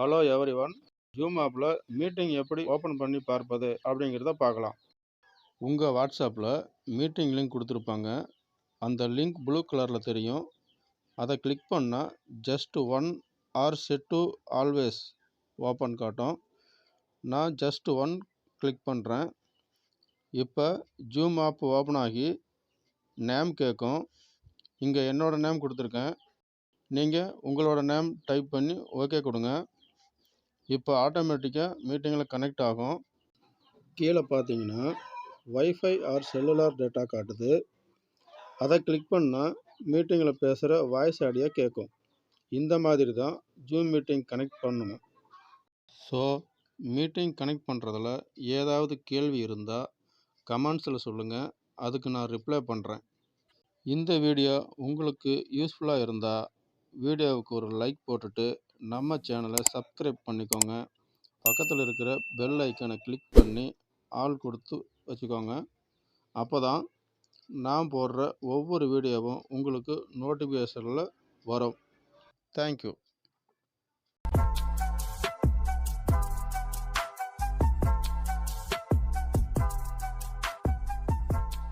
Hello everyone. Zoom ஆப்பில் meeting எப்படி open பண்ணி பார்ப்பது அப்படிங்கிறத பார்க்கலாம். உங்கள் வாட்ஸ்அப்பில் மீட்டிங் லிங்க் கொடுத்துருப்பாங்க. அந்த லிங்க் ப்ளூ கலரில் தெரியும். அதை கிளிக் பண்ணால் just one or set to always open காட்டும். நான் ஜஸ்ட் ஒன் கிளிக் பண்ணுறேன். இப்போ ஜூம் ஆப் ஓப்பன் ஆகி நேம் கேட்கும். இங்கே என்னோடய நேம் கொடுத்துருக்கேன். நீங்கள் உங்களோட நேம் டைப் பண்ணி ஓகே கொடுங்க. இப்போ ஆட்டோமேட்டிக்காக மீட்டிங்கில் கனெக்ட் ஆகும். கீழே பார்த்தீங்கன்னா வைஃபை ஆர் செல்லுலார் டேட்டா காட்டுது. அதை கிளிக் பண்ணால் மீட்டிங்கில் பேசுகிற வாய்ஸ் ஆடியோ கேட்கும். இந்த மாதிரி தான் ஜூம் மீட்டிங் கனெக்ட் பண்ணணும். ஸோ மீட்டிங் கனெக்ட் பண்ணுறதுல ஏதாவது கேள்வி இருந்தால் கமெண்ட்ஸில் சொல்லுங்கள். அதுக்கு நான் ரிப்ளை பண்ணுறேன். இந்த வீடியோ உங்களுக்கு யூஸ்ஃபுல்லாக இருந்தால் வீடியோவுக்கு ஒரு லைக் போட்டுட்டு நம்ம சேனலை சப்ஸ்கிரைப் பண்ணிக்கோங்க. பக்கத்தில் இருக்கிற பெல் ஐக்கானை கிளிக் பண்ணி ஆல் கொடுத்து வச்சுக்கோங்க. அப்போ தான் நான் போடுற ஒவ்வொரு வீடியோவும் உங்களுக்கு நோட்டிஃபிகேஷனில் வரும். தேங்க்யூ.